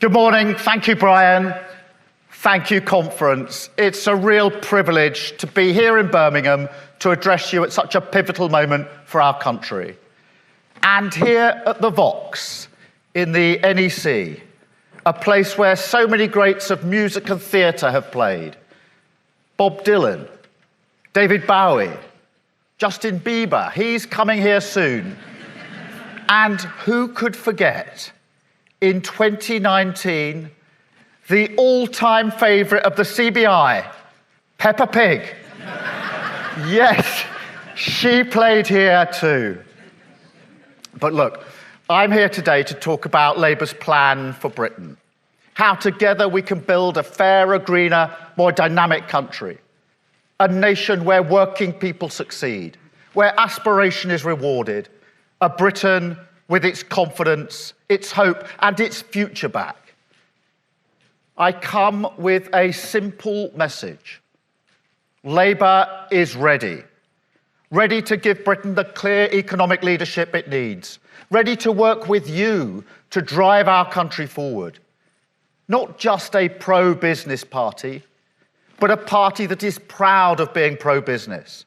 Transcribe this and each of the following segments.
Good morning. Thank you, Brian. Thank you, conference. It's a real privilege to be here in Birmingham to address you at such a pivotal moment for our country. And here at the Vox, in the NEC, a place where so many greats of music and theatre have played. Bob Dylan, David Bowie, Justin Bieber, he's coming here soon. And who could forget, in 2019, the all-time favourite of the CBI, Peppa Pig. Yes, she played here too. But look, I'm here today to talk about Labour's plan for Britain. How together we can build a fairer, greener, more dynamic country. A nation where working people succeed, where aspiration is rewarded. A Britain with its confidence, its hope, and its future back. I come with a simple message. Labour is ready. Ready to give Britain the clear economic leadership it needs. Ready to work with you to drive our country forward. Not just a pro-business party, but a party that is proud of being pro-business,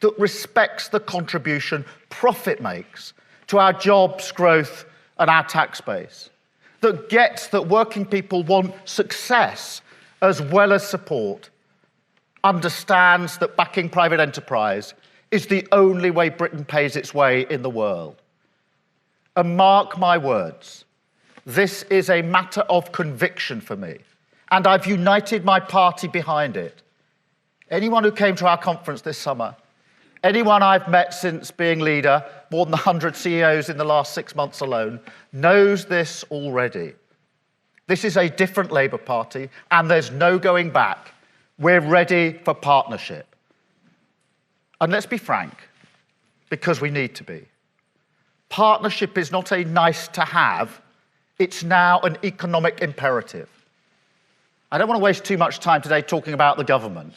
that respects the contribution profit makes to our jobs, growth, and our tax base, that gets that working people want success as well as support, understands that backing private enterprise is the only way Britain pays its way in the world. And mark my words, this is a matter of conviction for me, and I've united my party behind it. Anyone who came to our conference this summer, anyone I've met since being leader, more than 100 CEOs in the last 6 months alone, knows this already. This is a different Labour Party, and there's no going back. We're ready for partnership. And let's be frank, because we need to be. Partnership is not a nice to have, it's now an economic imperative. I don't want to waste too much time today talking about the government,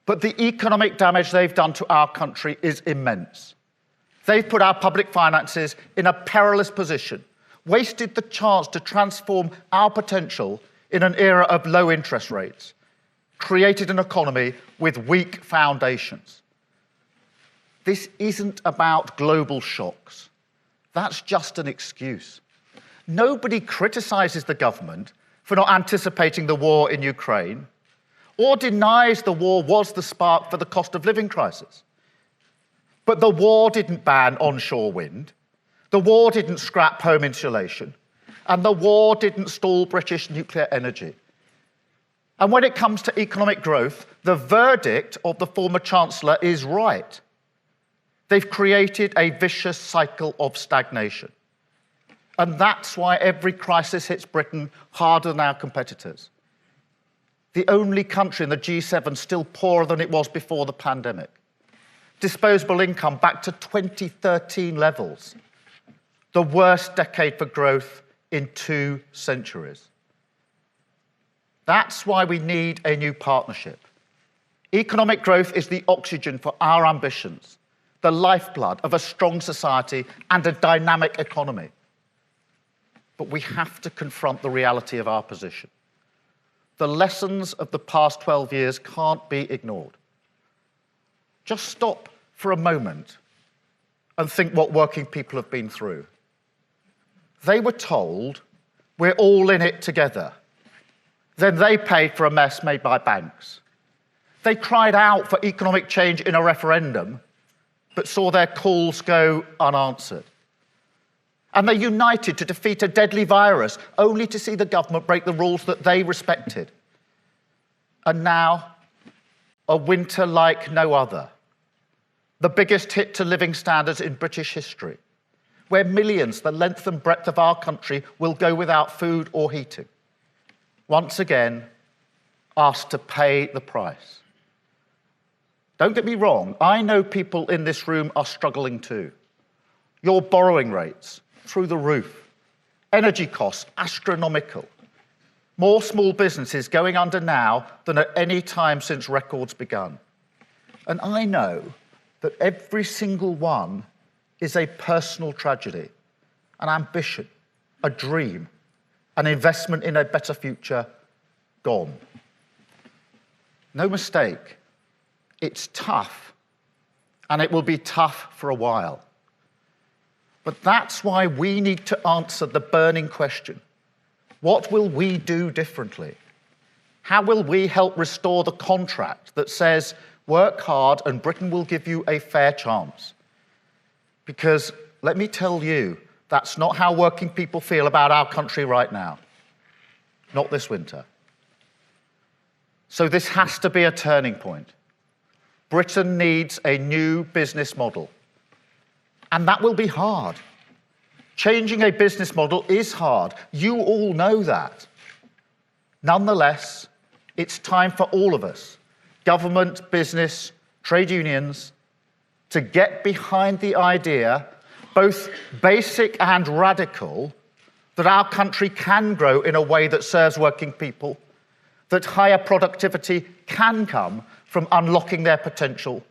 but the economic damage they've done to our country is immense. They've put our public finances in a perilous position, wasted the chance to transform our potential in an era of low interest rates, created an economy with weak foundations. This isn't about global shocks. That's just an excuse. Nobody criticises the government for not anticipating the war in Ukraine or denies the war was the spark for the cost of living crisis. But the war didn't ban onshore wind, the war didn't scrap home insulation, and the war didn't stall British nuclear energy. And when it comes to economic growth, the verdict of the former Chancellor is right. They've created a vicious cycle of stagnation. And that's why every crisis hits Britain harder than our competitors. The only country in the G7 still poorer than it was before the pandemic. Disposable income back to 2013 levels. The worst decade for growth in 2 centuries. That's why we need a new partnership. Economic growth is the oxygen for our ambitions, the lifeblood of a strong society and a dynamic economy. But we have to confront the reality of our position. The lessons of the past 12 years can't be ignored. Just stop for a moment and think what working people have been through. They were told, we're all in it together. Then they paid for a mess made by banks. They cried out for economic change in a referendum, but saw their calls go unanswered. And they united to defeat a deadly virus, only to see the government break the rules that they respected. And now, a winter like no other. The biggest hit to living standards in British history, where millions, the length and breadth of our country, will go without food or heating. Once again, asked to pay the price. Don't get me wrong, I know people in this room are struggling too. Your borrowing rates, through the roof. Energy costs, astronomical. More small businesses going under now than at any time since records begun. And I know that every single one is a personal tragedy, an ambition, a dream. and investment in a better future gone. No mistake, it's tough, and it will be tough for a while. But that's why we need to answer the burning question: what will we do differently? How will we help restore the contract that says, work hard and Britain will give you a fair chance? Because let me tell you, that's not how working people feel about our country right now. Not this winter. So this has to be a turning point. Britain needs a new business model. And that will be hard. Changing a business model is hard. You all know that. Nonetheless, it's time for all of us, government, business, trade unions, to get behind the idea, both basic and radical, that our country can grow in a way that serves working people, that higher productivity can come from unlocking their potential,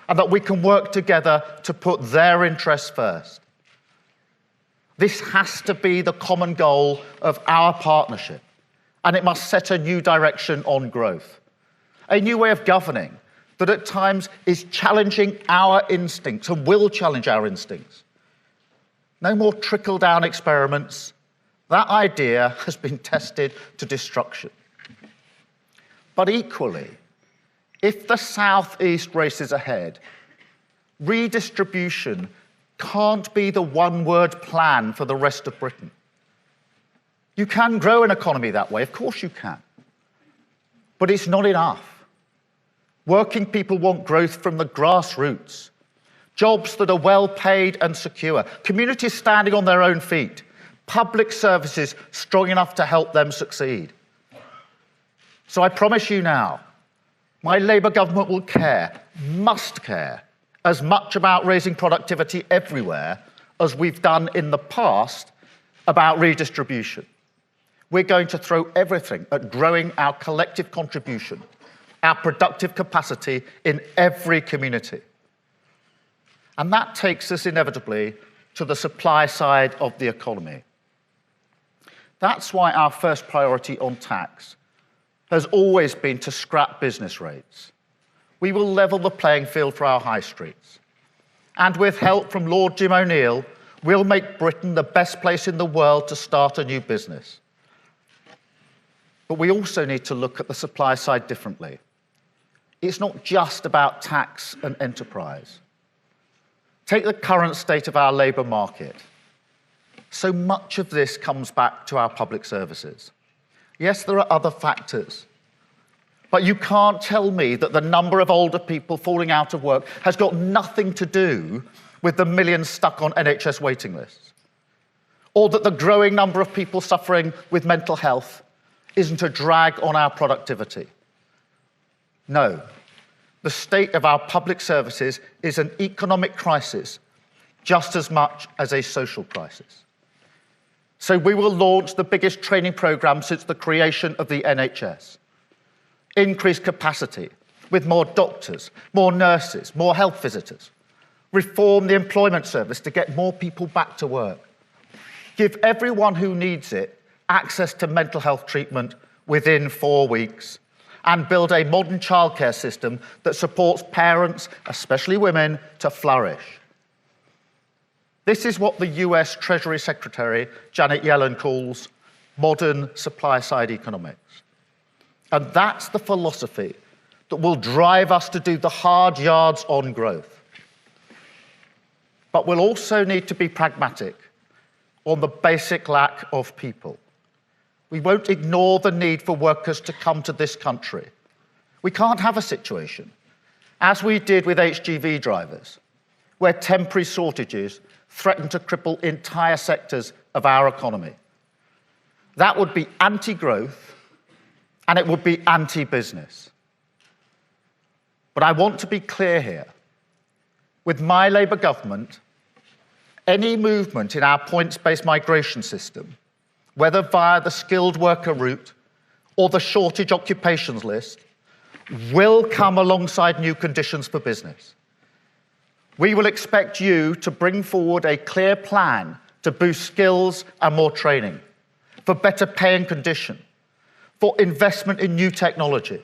and that we can work together to put their interests first. This has to be the common goal of our partnership, and it must set a new direction on growth, a new way of governing that at times is challenging our instincts and will challenge our instincts. No more trickle-down experiments. That idea has been tested to destruction. But equally, if the South-East races ahead, redistribution can't be the one-word plan for the rest of Britain. You can grow an economy that way, of course you can. But it's not enough. Working people want growth from the grassroots, jobs that are well paid and secure, communities standing on their own feet, public services strong enough to help them succeed. So I promise you now, my Labour government will care, must care, as much about raising productivity everywhere as we've done in the past about redistribution. We're going to throw everything at growing our collective contribution, our productive capacity in every community. And that takes us inevitably to the supply side of the economy. That's why our first priority on tax has always been to scrap business rates. We will level the playing field for our high streets. And with help from Lord Jim O'Neill, we'll make Britain the best place in the world to start a new business. But we also need to look at the supply side differently. It's not just about tax and enterprise. Take the current state of our labour market. So much of this comes back to our public services. Yes, there are other factors. But you can't tell me that the number of older people falling out of work has got nothing to do with the millions stuck on NHS waiting lists, or that the growing number of people suffering with mental health isn't a drag on our productivity. No, the state of our public services is an economic crisis just as much as a social crisis. So we will launch the biggest training programme since the creation of the NHS. Increase capacity with more doctors, more nurses, more health visitors. Reform the employment service to get more people back to work. Give everyone who needs it access to mental health treatment within 4 weeks. And build a modern childcare system that supports parents, especially women, to flourish. This is what the US Treasury Secretary, Janet Yellen, calls modern supply-side economics. And that's the philosophy that will drive us to do the hard yards on growth. But we'll also need to be pragmatic on the basic lack of people. We won't ignore the need for workers to come to this country. We can't have a situation, as we did with HGV drivers, where temporary shortages threaten to cripple entire sectors of our economy. That would be anti-growth, and it would be anti-business. But I want to be clear here. With my Labour government, any movement in our points-based migration system, whether via the skilled worker route or the shortage occupations list, will come alongside new conditions for business. We will expect you to bring forward a clear plan to boost skills and more training, for better pay and condition, for investment in new technology.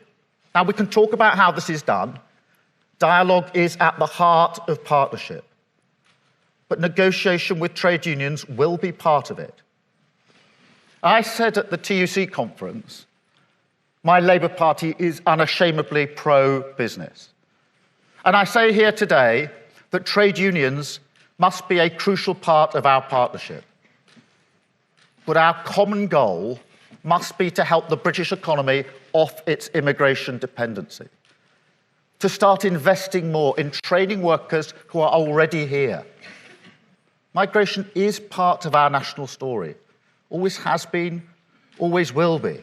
Now, we can talk about how this is done. Dialogue is at the heart of partnership. But negotiation with trade unions will be part of it. I said at the TUC conference, my Labour Party is unashamedly pro-business. And I say here today that trade unions must be a crucial part of our partnership. But our common goal must be to help the British economy off its immigration dependency, to start investing more in training workers who are already here. Migration is part of our national story, always has been, always will be.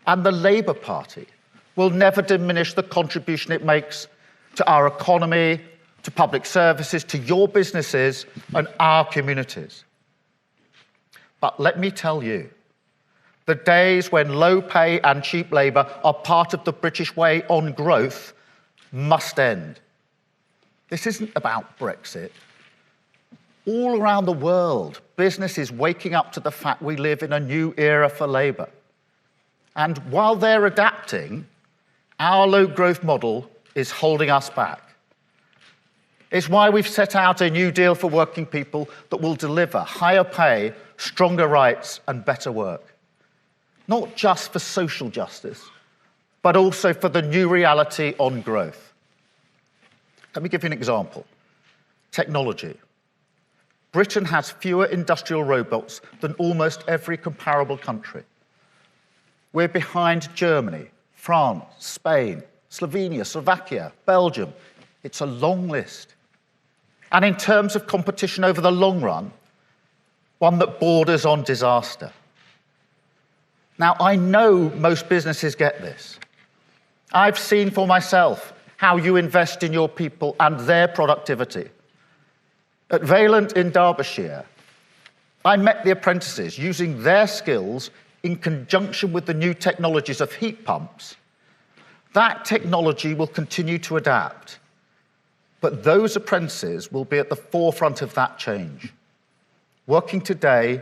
And the Labour Party will never diminish the contribution it makes to our economy, to public services, to your businesses and our communities. But let me tell you, the days when low pay and cheap labour are part of the British way on growth must end. This isn't about Brexit. All around the world, business is waking up to the fact we live in a new era for labour. And while they're adapting, our low growth model is holding us back. It's why we've set out a new deal for working people that will deliver higher pay, stronger rights and better work. Not just for social justice, but also for the new reality on growth. Let me give you an example. Technology. Britain has fewer industrial robots than almost every comparable country. We're behind Germany, France, Spain, Slovenia, Slovakia, Belgium. It's a long list. And in terms of competition over the long run, one that borders on disaster. Now, I know most businesses get this. I've seen for myself how you invest in your people and their productivity. At Vaillant in Derbyshire, I met the apprentices using their skills in conjunction with the new technologies of heat pumps. That technology will continue to adapt, but those apprentices will be at the forefront of that change, working today,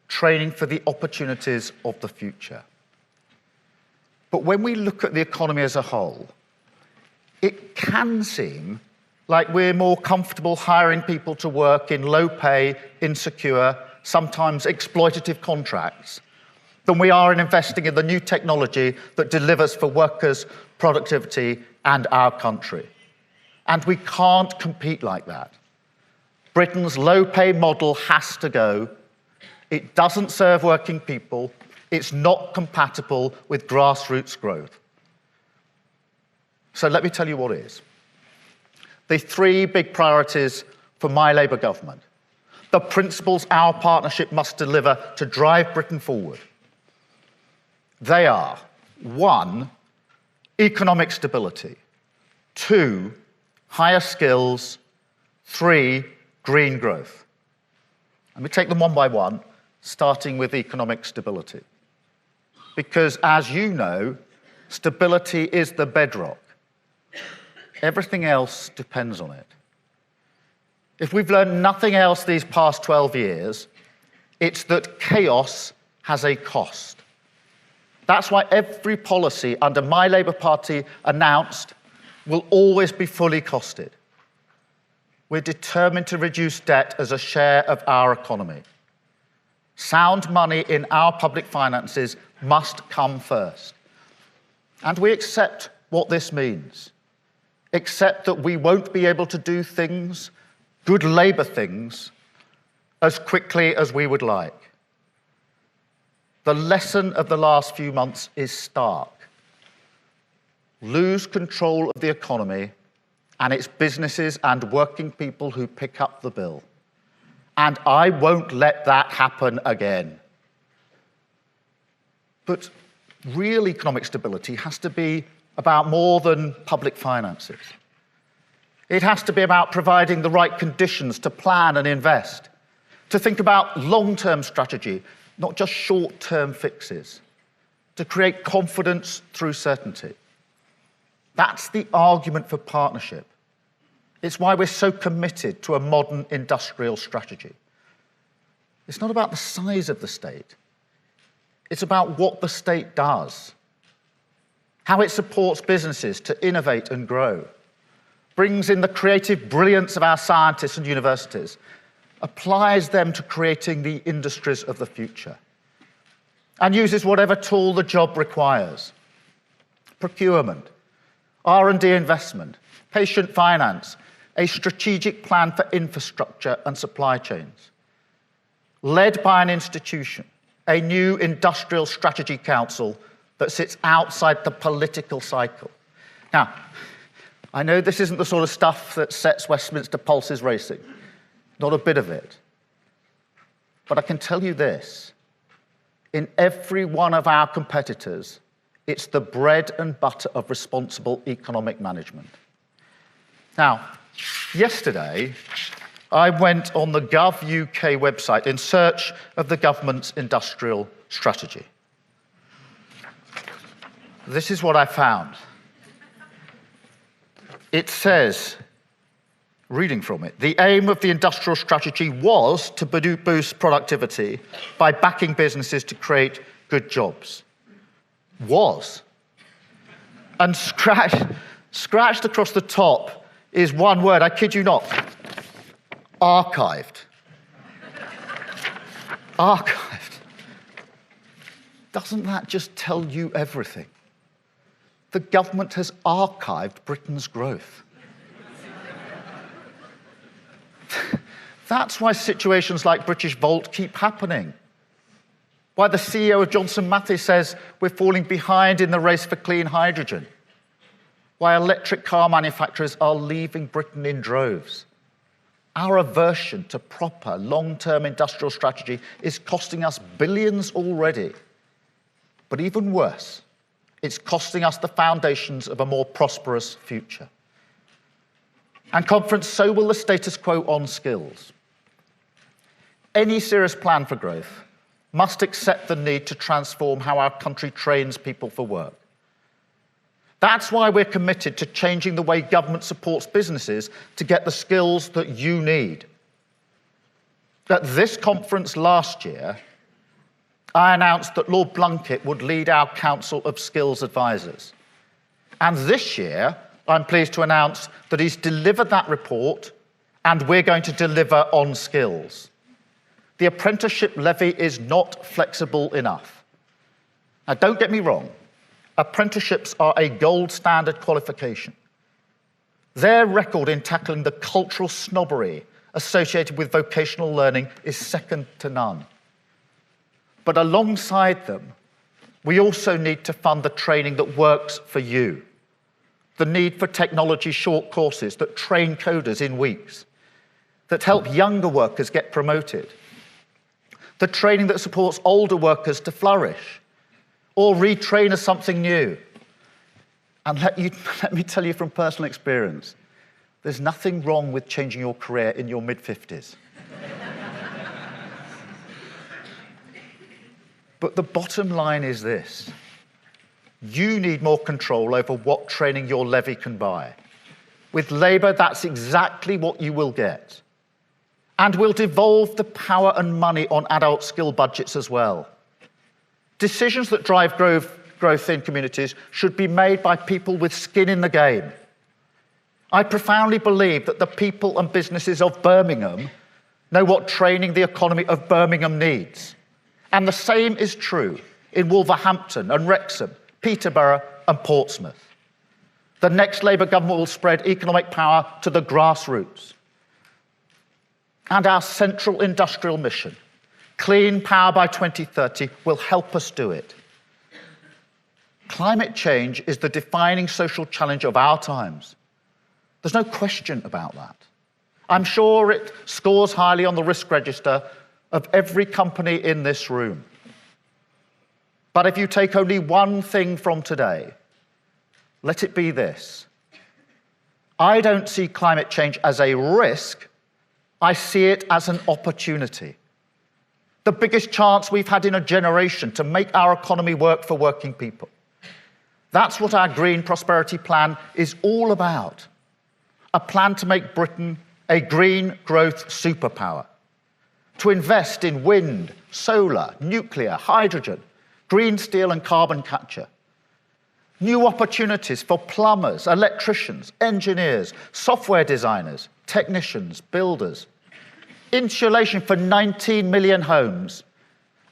training for the opportunities of the future. But when we look at the economy as a whole, it can seem like we're more comfortable hiring people to work in low-pay, insecure, sometimes exploitative contracts than we are in investing in the new technology that delivers for workers, productivity, and our country. And we can't compete like that. Britain's low-pay model has to go. It doesn't serve working people. It's not compatible with grassroots growth. So let me tell you what is. The three big priorities for my Labour government, the principles our partnership must deliver to drive Britain forward. They are: 1, economic stability; 2, higher skills; 3, green growth. Let me take them one by one, starting with economic stability. Because, as you know, stability is the bedrock. Everything else depends on it. If we've learned nothing else these past 12 years, it's that chaos has a cost. That's why every policy under my Labour Party announced will always be fully costed. We're determined to reduce debt as a share of our economy. Sound money in our public finances must come first. And we accept what this means. Accept that we won't be able to do things, good Labour things, as quickly as we would like. The lesson of the last few months is stark. Lose control of the economy, and it's businesses and working people who pick up the bill. And I won't let that happen again. But real economic stability has to be about more than public finances. It has to be about providing the right conditions to plan and invest, to think about long-term strategy, not just short-term fixes, to create confidence through certainty. That's the argument for partnership. It's why we're so committed to a modern industrial strategy. It's not about the size of the state. It's about what the state does, how it supports businesses to innovate and grow, brings in the creative brilliance of our scientists and universities, applies them to creating the industries of the future, and uses whatever tool the job requires. Procurement, R&D investment, patient finance, a strategic plan for infrastructure and supply chains, led by an institution, a new industrial strategy council that sits outside the political cycle. Now, I know this isn't the sort of stuff that sets Westminster pulses racing, not a bit of it. But I can tell you this, in every one of our competitors, it's the bread and butter of responsible economic management. Now, yesterday, I went on the Gov UK website in search of the government's industrial strategy. This is what I found. It says, reading from it, the aim of the industrial strategy was to boost productivity by backing businesses to create good jobs. Was. And scratched across the top is one word, I kid you not, archived. Archived. Doesn't that just tell you everything? The government has archived Britain's growth. That's why situations like British Volt keep happening. Why the CEO of Johnson Matthey says we're falling behind in the race for clean hydrogen. Why electric car manufacturers are leaving Britain in droves. Our aversion to proper long-term industrial strategy is costing us billions already. But even worse, it's costing us the foundations of a more prosperous future. And conference, so will the status quo on skills. Any serious plan for growth must accept the need to transform how our country trains people for work. That's why we're committed to changing the way government supports businesses to get the skills that you need. At this conference last year, I announced that Lord Blunkett would lead our Council of Skills Advisors. And this year, I'm pleased to announce that he's delivered that report and we're going to deliver on skills. The apprenticeship levy is not flexible enough. Now, don't get me wrong. Apprenticeships are a gold standard qualification. Their record in tackling the cultural snobbery associated with vocational learning is second to none. But alongside them, we also need to fund the training that works for you. The need for technology short courses that train coders in weeks, that help younger workers get promoted. The training that supports older workers to flourish, or retrain as something new. And let me tell you from personal experience, there's nothing wrong with changing your career in your mid-50s. But the bottom line is this. You need more control over what training your levy can buy. With Labour, that's exactly what you will get. And we'll devolve the power and money on adult skill budgets as well. Decisions that drive growth in communities should be made by people with skin in the game. I profoundly believe that the people and businesses of Birmingham know what training the economy of Birmingham needs. And the same is true in Wolverhampton and Wrexham, Peterborough and Portsmouth. The next Labour government will spread economic power to the grassroots. And our central industrial mission, clean power by 2030, will help us do it. Climate change is the defining social challenge of our times. There's no question about that. I'm sure it scores highly on the risk register of every company in this room. But if you take only one thing from today, let it be this. I don't see climate change as a risk, I see it as an opportunity. The biggest chance we've had in a generation to make our economy work for working people. That's what our Green Prosperity Plan is all about. A plan to make Britain a green growth superpower. To invest in wind, solar, nuclear, hydrogen, green steel and carbon capture, new opportunities for plumbers, electricians, engineers, software designers, technicians, builders, insulation for 19 million homes,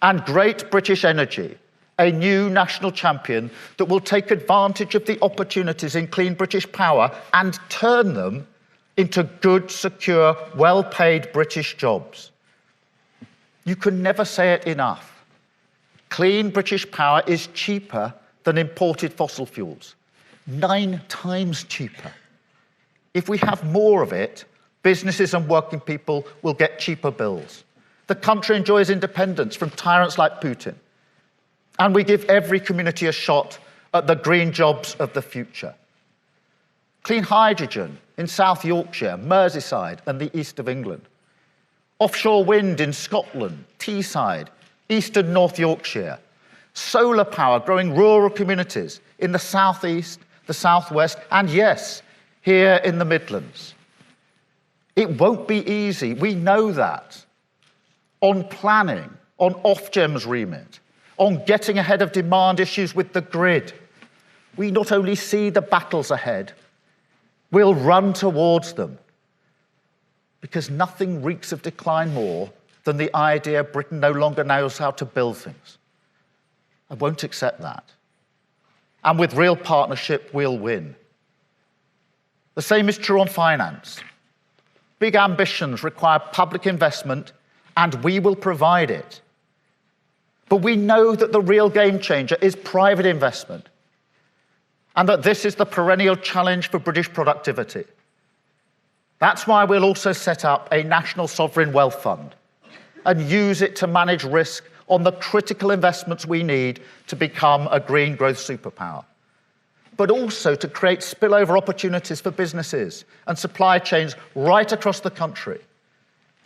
and Great British Energy, a new national champion that will take advantage of the opportunities in clean British power and turn them into good, secure, well-paid British jobs. You can never say it enough. Clean British power is cheaper than imported fossil fuels, 9 times cheaper. If we have more of it, businesses and working people will get cheaper bills. The country enjoys independence from tyrants like Putin. And we give every community a shot at the green jobs of the future. Clean hydrogen in South Yorkshire, Merseyside, and the east of England. Offshore wind in Scotland, Teesside, eastern North Yorkshire. Solar power growing rural communities in the southeast, the southwest, and yes, here in the Midlands. It won't be easy, we know that. On planning, on Ofgem's remit, on getting ahead of demand issues with the grid, we not only see the battles ahead, we'll run towards them. Because nothing reeks of decline more than the idea Britain no longer knows how to build things. I won't accept that. And with real partnership, we'll win. The same is true on finance. Big ambitions require public investment, and we will provide it. But we know that the real game changer is private investment, and that this is the perennial challenge for British productivity. That's why we'll also set up a national sovereign wealth fund and use it to manage risk on the critical investments we need to become a green growth superpower, but also to create spillover opportunities for businesses and supply chains right across the country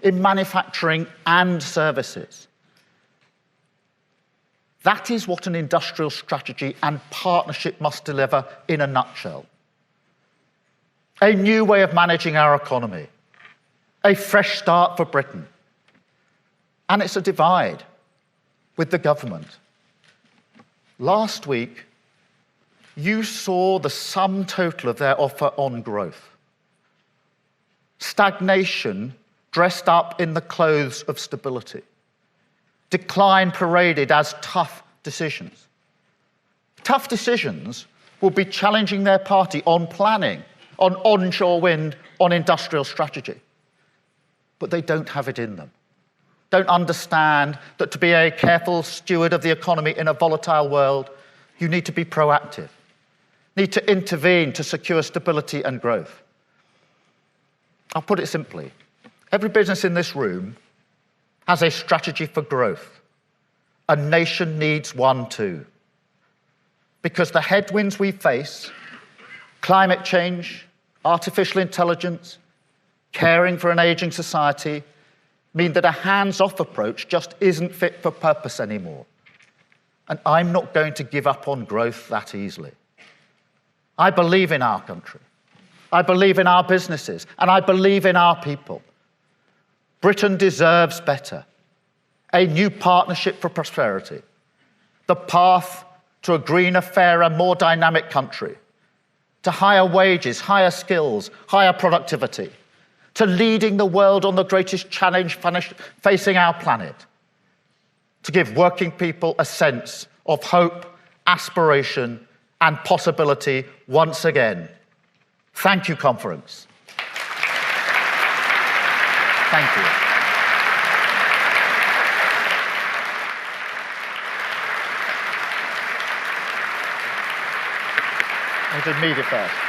in manufacturing and services. That is what an industrial strategy and partnership must deliver in a nutshell. A new way of managing our economy, a fresh start for Britain. And it's a divide with the government. Last week, you saw the sum total of their offer on growth. Stagnation dressed up in the clothes of stability. Decline paraded as tough decisions. Tough decisions will be challenging their party on planning, on onshore wind, on industrial strategy. But they don't have it in them. Don't understand that to be a careful steward of the economy in a volatile world, you need to be proactive, need to intervene to secure stability and growth. I'll put it simply. Every business in this room has a strategy for growth. A nation needs one too. Because the headwinds we face, climate change, artificial intelligence, caring for an aging society, mean that a hands-off approach just isn't fit for purpose anymore. And I'm not going to give up on growth that easily. I believe in our country. I believe in our businesses, and I believe in our people. Britain deserves better. A new partnership for prosperity. The path to a greener, fairer, more dynamic country. To higher wages, higher skills, higher productivity. To leading the world on the greatest challenge facing our planet. To give working people a sense of hope, aspiration, and possibility once again. Thank you, conference. Thank you. I did media first.